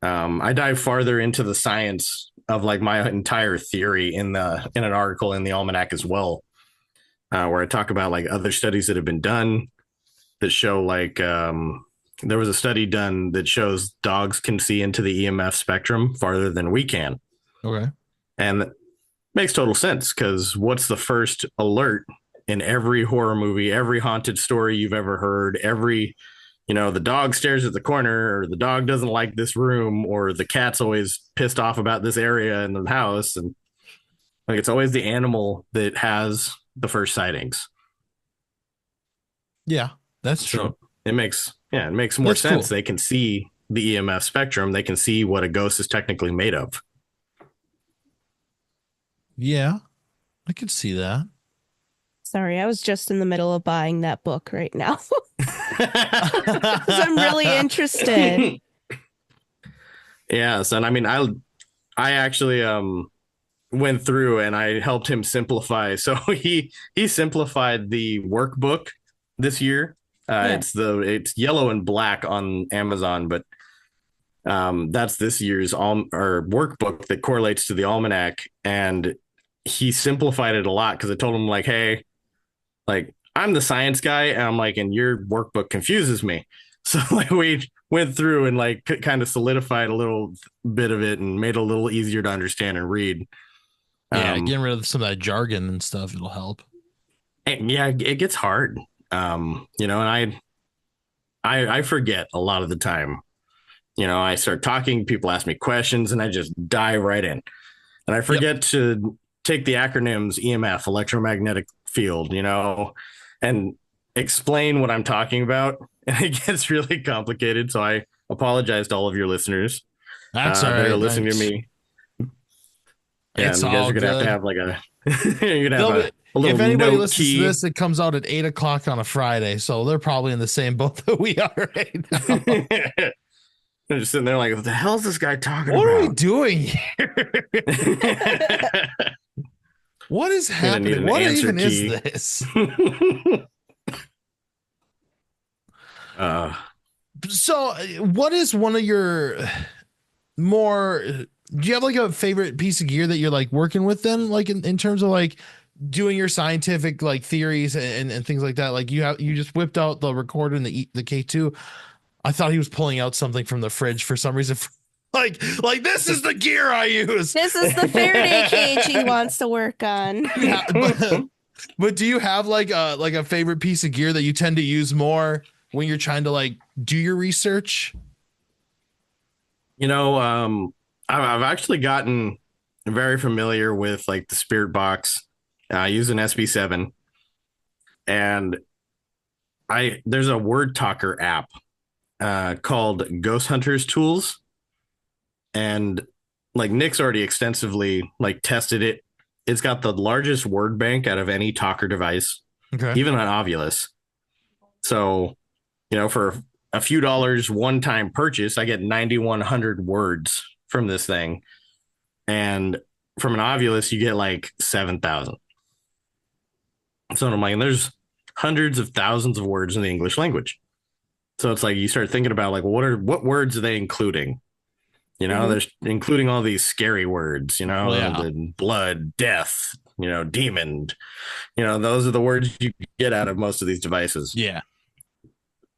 I dive farther into the science of like my entire theory in an article in the almanac as well, where I talk about like other studies that have been done that show like there was a study done that shows dogs can see into the EMF spectrum farther than we can. Okay. And that makes total sense because what's the first alert in every horror movie, every haunted story you've ever heard, every, the dog stares at the corner or the dog doesn't like this room or the cat's always pissed off about this area in the house. And like, it's always the animal that has the first sightings. Yeah. That's true. So it makes more sense. Cool. They can see the EMF spectrum. They can see what a ghost is technically made of. Yeah. I could see that. Sorry, I was just in the middle of buying that book right now. 'Cause I'm really interested. Yes, and I mean, I actually went through and I helped him simplify. So he simplified the workbook this year. Yeah. It's yellow and black on Amazon, but that's this year's or workbook that correlates to the almanac, and he simplified it a lot because I told him like, hey, like I'm the science guy, and I'm like, and your workbook confuses me. So like we went through and like kind of solidified a little bit of it and made it a little easier to understand and read. Yeah, getting rid of some of that jargon and stuff, it'll help. And yeah, it gets hard. You know, and I forget a lot of the time. You know, I start talking, people ask me questions, and I just dive right in. And I forget to take the acronyms EMF, electromagnetic field, you know, and explain what I'm talking about. And it gets really complicated. So I apologize to all of your listeners That's all that right. are listening to me. Yeah, It's and you guys all are gonna good. have like a you're gonna have a little if anybody note listens key. to this, it comes out at 8 o'clock on a Friday, so they're probably in the same boat that we are right now. They're just sitting there like, what the hell is this guy talking What about? are we doing here? What is happening? What even key. is this? So, what is one of your more? Do you have like a favorite piece of gear that you're like working with then, like in terms of like doing your scientific like theories and things like that? Like you just whipped out the recorder and the K2. I thought he was pulling out something from the fridge for some reason. Like this is the gear I use. This is the Faraday cage he wants to work on. Yeah, but do you have like a favorite piece of gear that you tend to use more when you're trying to like do your research? You know, I've actually gotten very familiar with like the Spirit Box. I use an SB7, and there's a word talker app called Ghost Hunters Tools, and like Nick's already extensively like tested it. It's got the largest word bank out of any talker device, even on Ovilus. So, you know, for a few dollars one-time purchase, I get 9,100 words from this thing, and from an Ovilus, you get like 7,000. So I'm like, there's hundreds of thousands of words in the English language. So it's like you start thinking about like, what words are they including? You know, they're including all these scary words, you know, the blood, death, you know, demon, you know, those are the words you get out of most of these devices. Yeah.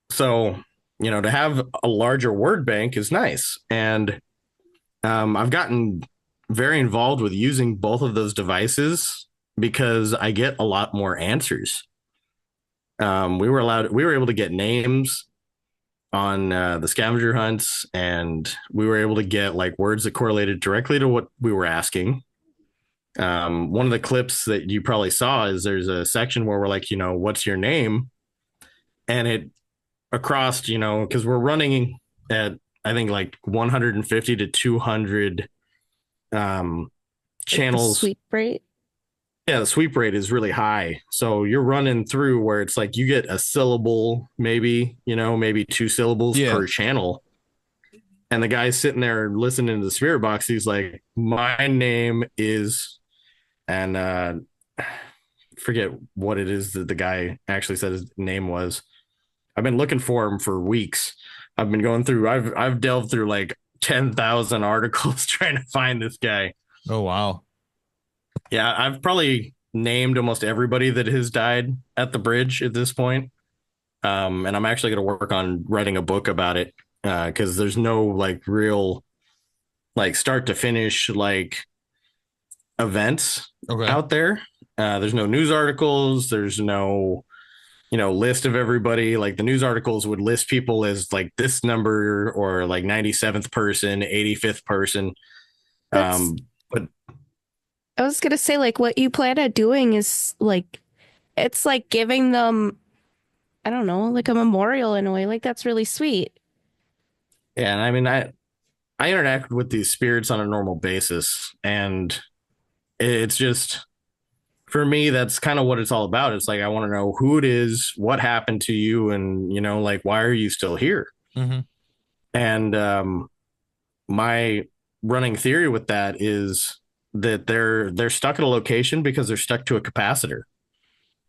So, you know, to have a larger word bank is nice. And I've gotten very involved with using both of those devices because I get a lot more answers. We were able to get names on the scavenger hunts, and we were able to get like words that correlated directly to what we were asking. One of the clips that you probably saw is there's a section where we're like, you know, what's your name? And it across, you know, because we're running at, I think like 150 to 200 channels. Sweep rate. Yeah, the sweep rate is really high. So you're running through where it's like you get a syllable, maybe, you know, maybe 2 syllables per channel. And the guy's sitting there listening to the Spirit Box. He's like, my name is, and forget what it is that the guy actually said his name was. I've been looking for him for weeks. I've been going through, I've delved through like 10,000 articles trying to find this guy. Oh, wow. Yeah, I've probably named almost everybody that has died at the bridge at this point. And I'm actually going to work on writing a book about it because there's no like real like start to finish like events out there. There's no news articles. There's no, you know, list of everybody. Like the news articles would list people as like this number or like 97th person, 85th person. But I was gonna say, like, what you plan on doing is like, it's like giving them, I don't know, like a memorial in a way. Like that's really sweet. Yeah, and I mean, I interact with these spirits on a normal basis, and it's just for me, that's kind of what it's all about. It's like, I want to know who it is, what happened to you, and, you know, like, why are you still here? Mm-hmm. And my running theory with that is that they're stuck at a location because they're stuck to a capacitor.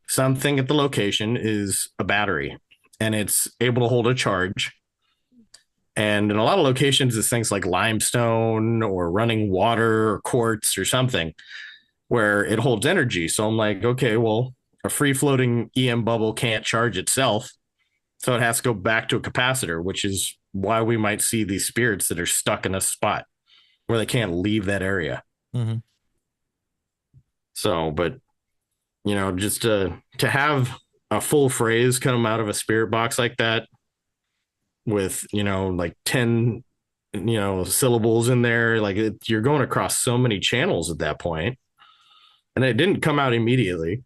Something at the location is a battery, and it's able to hold a charge. And in a lot of locations, it's things like limestone or running water or quartz or something where it holds energy. So I'm like, okay, well, a free floating EM bubble can't charge itself. So it has to go back to a capacitor, which is why we might see these spirits that are stuck in a spot where they can't leave that area. Mm-hmm. So, but, you know, just to have a full phrase come out of a spirit box like that with, you know, like 10, you know, syllables in there, like you're going across so many channels at that point. And it didn't come out immediately.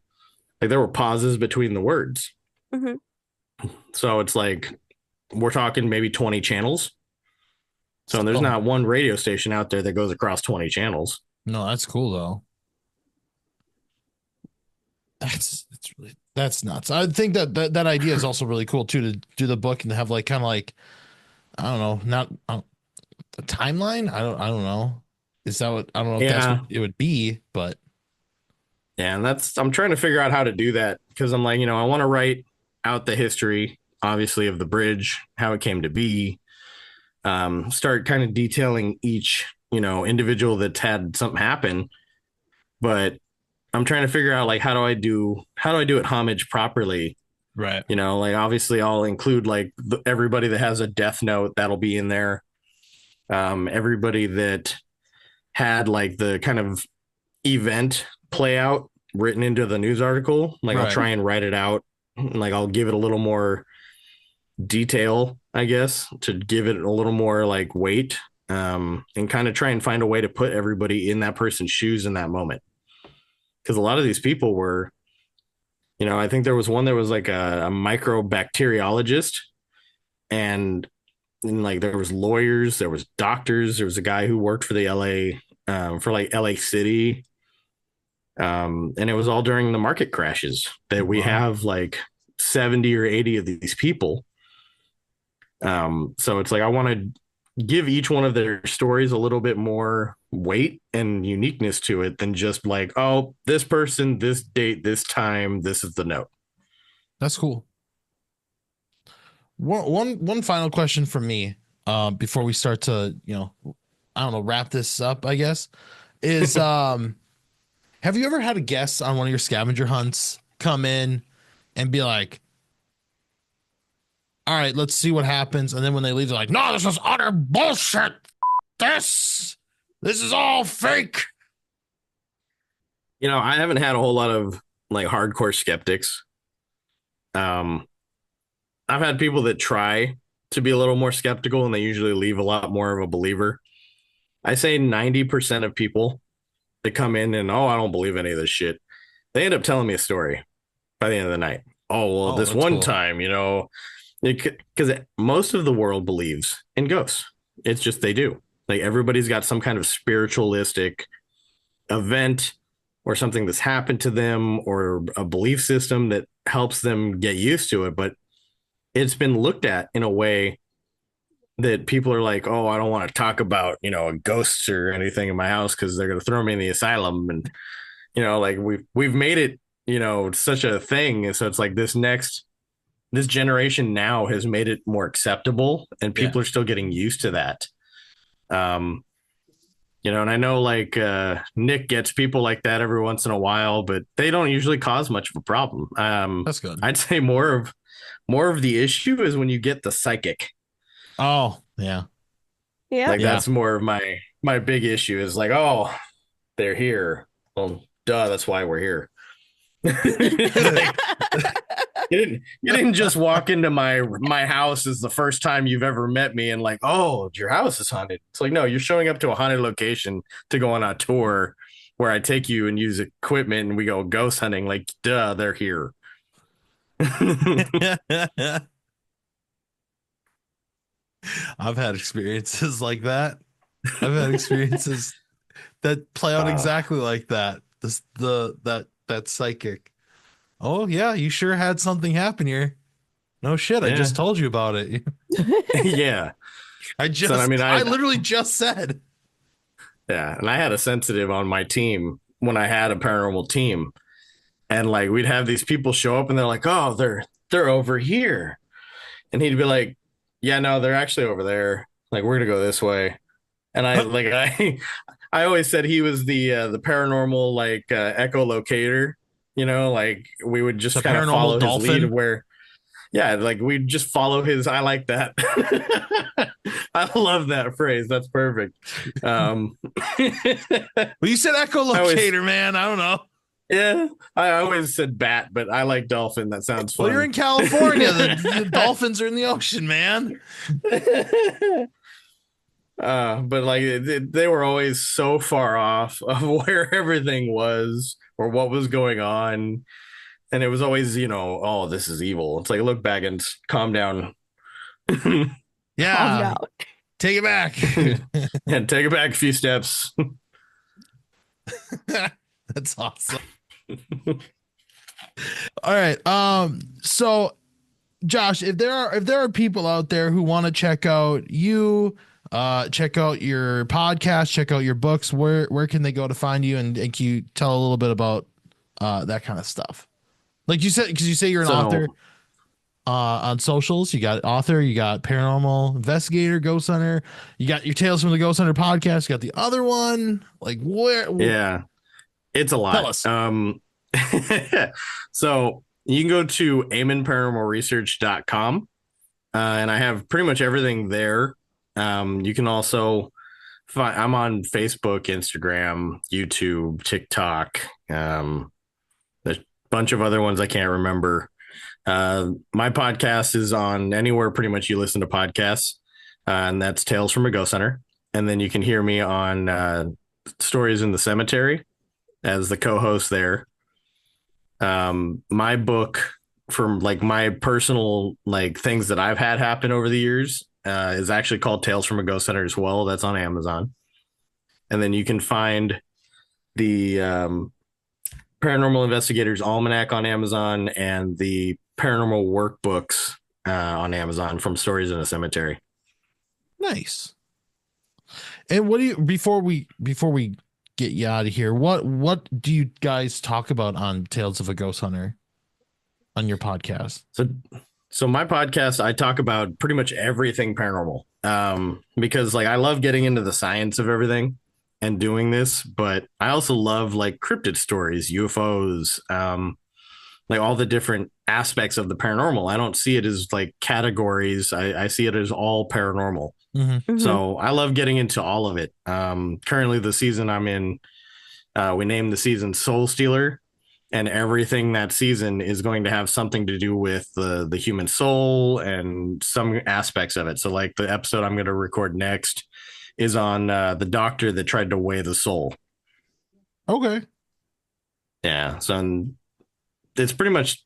Like there were pauses between the words. Mm-hmm. So it's like we're talking maybe 20 channels. So there's not one radio station out there that goes across 20 channels. No, that's cool though. That's nuts. I think that idea is also really cool too, to do the book and have like kind of like, I don't know, not a timeline. I don't know. Is that what, I don't know if that's what it would be, but yeah, and I'm trying to figure out how to do that because I'm like, you know, I want to write out the history, obviously, of the bridge, how it came to be, start kind of detailing each, you know, individual that's had something happen. But I'm trying to figure out like how do I do it homage properly? right. You know, like obviously I'll include like everybody that has a death note that'll be in there. Everybody that had like the kind of event play out written into the news article. Like I'll try and write it out. Like I'll give it a little more detail, I guess, to give it a little more like weight, and kind of try and find a way to put everybody in that person's shoes in that moment. Because a lot of these people were, you know, I think there was like a microbacteriologist, and like there was lawyers, there was doctors, there was a guy who worked for the for like LA City. And it was all during the market crashes that we have like 70 or 80 of these people. So it's like I want to give each one of their stories a little bit more weight and uniqueness to it than just like, oh, this person, this date, this time, this is the note. That's cool. One final question from me, before we start to, you know, I don't know, wrap this up, I guess, is have you ever had a guest on one of your scavenger hunts come in and be like, all right, let's see what happens, and then when they leave, they're like, no, this is utter bullshit. This is all fake. You know, I haven't had a whole lot of like hardcore skeptics. I've had people that try to be a little more skeptical and they usually leave a lot more of a believer. I say 90% of people that come in and, oh, I don't believe any of this shit, they end up telling me a story by the end of the night. Oh, well, this one time, you know, because most of the world believes in ghosts. It's just they do. Like everybody's got some kind of spiritualistic event or something that's happened to them or a belief system that helps them get used to it. But it's been looked at in a way that people are like, oh, I don't want to talk about, you know, ghosts or anything in my house because they're going to throw me in the asylum. And, you know, like we've made it, you know, such a thing. And so it's like this generation now has made it more acceptable and people are still getting used to that. You know, and I know like Nick gets people like that every once in a while, but they don't usually cause much of a problem. That's good. I'd say more of the issue is when you get the psychic. Oh, yeah. Yeah. Like that's more of my big issue is like, oh, they're here. Well, duh, that's why we're here. Like, you didn't just walk into my house as the first time you've ever met me and like, oh, your house is haunted. It's like, no, you're showing up to a haunted location to go on a tour where I take you and use equipment and we go ghost hunting. Like, duh, they're here. I've had experiences like that. I've had experiences that play out exactly like that. That that psychic. Oh yeah, you sure had something happen here. No shit, I just told you about it. Yeah. I literally just said. Yeah, and I had a sensitive on my team when I had a paranormal team, and like we'd have these people show up, and they're like, "Oh, they're over here," and he'd be like, "Yeah, no, they're actually over there. Like we're gonna go this way." And I always said he was the paranormal like echolocator. You know, like we would just kind of follow his lead of where. Yeah, like we just follow his. I like that. I love that phrase. That's perfect. Well, you said echolocator, man. I don't know. Yeah, I always said bat, but I like dolphin. That sounds fun. Well, you're in California. The dolphins are in the ocean, man. But like they were always so far off of where everything was or what was going on. And it was always, oh, this is evil. It's like, look back and calm down. Yeah. Calm down. Take it back. And take it back a few steps. That's awesome. All right. So Josh, if there are people out there who want to check out you, check out your podcast, check out your books, where can they go to find you? And can you tell a little bit about that kind of stuff? Like you said, because you say you're an author on socials. You got author, you got paranormal investigator, ghost hunter. You got your Tales from the Ghost Hunter podcast. You got the other one. Like where? Yeah, it's a lot. Tell us. So you can go to AmonParanormalResearch.com, and I have pretty much everything there. You can also find. I'm on Facebook, Instagram, YouTube, TikTok. Bunch of other ones I can't remember. My podcast is on anywhere pretty much you listen to podcasts, and that's Tales from a Ghost Hunter. And then you can hear me on Stories in the Cemetery as the co-host there. My book from like my personal like things that I've had happen over the years is actually called Tales from a Ghost Hunter as well. That's on Amazon. And then you can find the Paranormal Investigators Almanac on Amazon and the Paranormal Workbooks on Amazon from Stories in a Cemetery. Nice. And what do you before we get you out of here? What do you guys talk about on Tales of a Ghost Hunter on your podcast? So my podcast, I talk about pretty much everything paranormal because like I love getting into the science of everything and doing this, but I also love like cryptid stories, UFOs, like all the different aspects of the paranormal. I don't see it as like categories. I see it as all paranormal. Mm-hmm. Mm-hmm. So I love getting into all of it. Currently the season I'm in, we named the season Soul Stealer, and everything that season is going to have something to do with the human soul and some aspects of it. So like the episode I'm going to record next is on the doctor that tried to weigh the soul. Okay. Yeah. So it's pretty much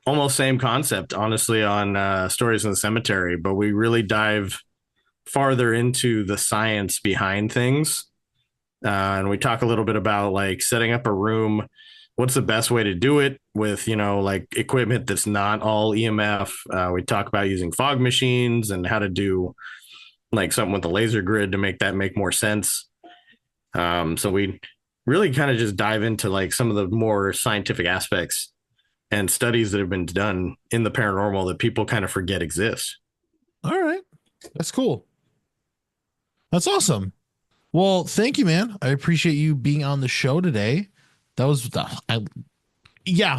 almost same concept, honestly, on Stories in the Cemetery, but we really dive farther into the science behind things. And we talk a little bit about like setting up a room. What's the best way to do it with, like equipment that's not all EMF. We talk about using fog machines and how to do like something with a laser grid to make more sense. So we really kind of just dive into like some of the more scientific aspects and studies that have been done in the paranormal that people kind of forget exist. All right. That's cool. That's awesome. Well, thank you, man. I appreciate you being on the show today. That was,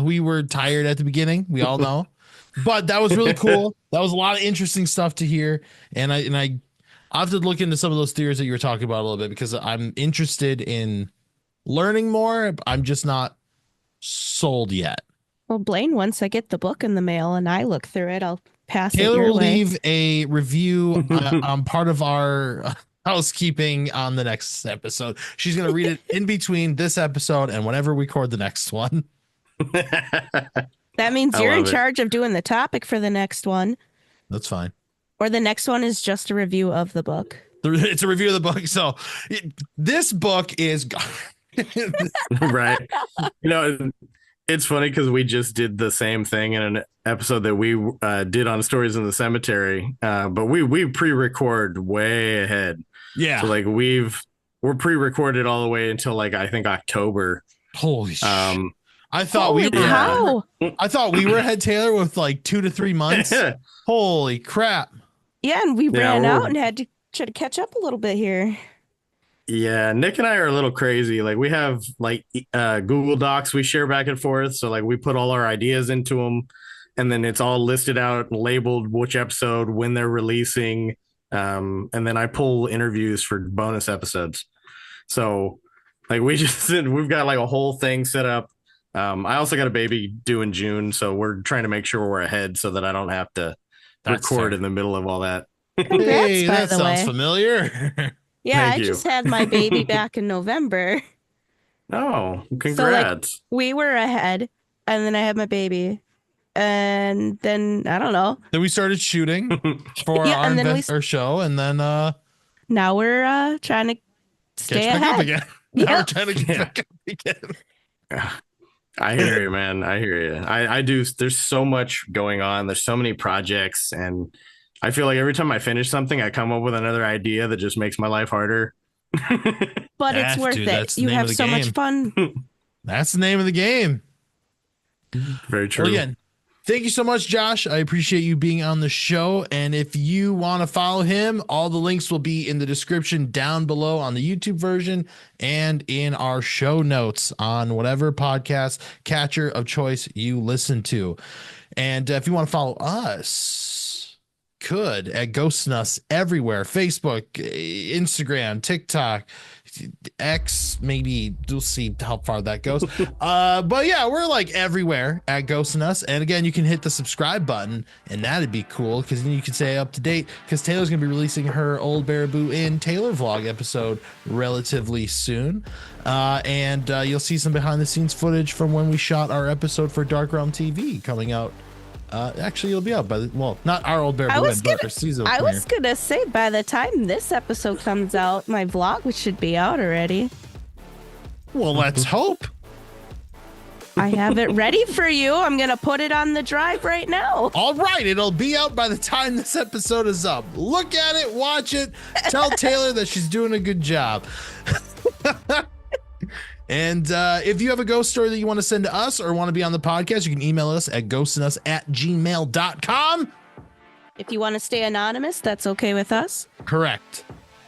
we were tired at the beginning. We all know, but that was really cool. That was a lot of interesting stuff to hear. And I have to look into some of those theories that you were talking about a little bit because I'm interested in learning more. I'm just not sold yet. Well, Blaine, once I get the book in the mail and I look through it, I'll pass Taylor it your will way. leave a review on part of our housekeeping on the next episode. She's going to read it in between this episode and whenever we record the next one. That means you're in charge of doing the topic for the next one. That's fine. Or the next one is just a review of the book. It's a review of the book. So this book is right. It's funny because we just did the same thing in an episode that we did on Stories in the Cemetery, but we pre-record way ahead. Yeah. So like we're pre-recorded all the way until like I think October. Holy shit. I thought I thought we were ahead, Taylor, with like 2 to 3 months. Holy crap. Yeah, and we ran out and had to try to catch up a little bit here. Yeah, Nick and I are a little crazy. Like we have like Google Docs we share back and forth. So like we put all our ideas into them, and then it's all listed out and labeled which episode, when they're releasing. And then I pull interviews for bonus episodes. So like we've got like a whole thing set up. I also got a baby due in June, so we're trying to make sure we're ahead so that I don't have to record in the middle of all that. Congrats, hey, by that the sounds way. familiar. Yeah, Thank I you. just had my baby back in November. Oh, congrats. So, like, we were ahead, and then I had my baby. And then, I don't know. Then we started shooting for our show, and then now we're trying to stay catch back up ahead. again. Now we're trying to get back up again. I hear you, man. I hear you. I do. There's so much going on. There's so many projects, and I feel like every time I finish something, I come up with another idea that just makes my life harder. But it's worth it. You have so much fun. That's the name of the game. Very true. Well, again, thank you so much, Josh. I appreciate you being on the show. And if you want to follow him, all the links will be in the description down below on the YouTube version and in our show notes on whatever podcast catcher of choice you listen to. And if you want to follow us, could at Ghosting Us everywhere: Facebook, Instagram, TikTok, X, maybe. We'll see how far that goes. But yeah, we're like everywhere at Ghosting Us. And again, you can hit the subscribe button, and that'd be cool because then you can stay up to date, because Taylor's gonna be releasing her Old Baraboo in Taylor vlog episode relatively soon. And you'll see some behind the scenes footage from when we shot our episode for Dark Realm TV coming out. Actually, it'll be out by not our Old Baraboo, but our season. I was gonna say, by the time this episode comes out, my vlog should be out already. Well, let's hope. I have it ready for you. I'm gonna put it on the drive right now. All right, it'll be out by the time this episode is up. Look at it, watch it, tell Taylor that she's doing a good job. And if you have a ghost story that you want to send to us or want to be on the podcast, you can email us at ghostinus@gmail.com. If you want to stay anonymous, that's okay with us. Correct.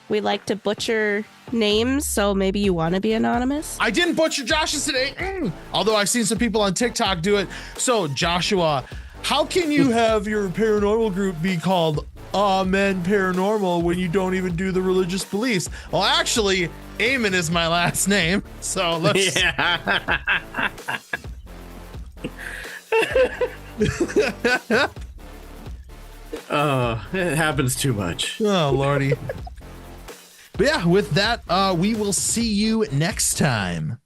We like to butcher names, so maybe you want to be anonymous. I didn't butcher Josh's today, although I've seen some people on TikTok do it. So, Joshua, how can you have your paranormal group be called Amen Paranormal when you don't even do the religious beliefs? Well, actually, Eamon is my last name, so let's. Yeah. It happens too much. Oh, Lordy. But yeah, with that, we will see you next time.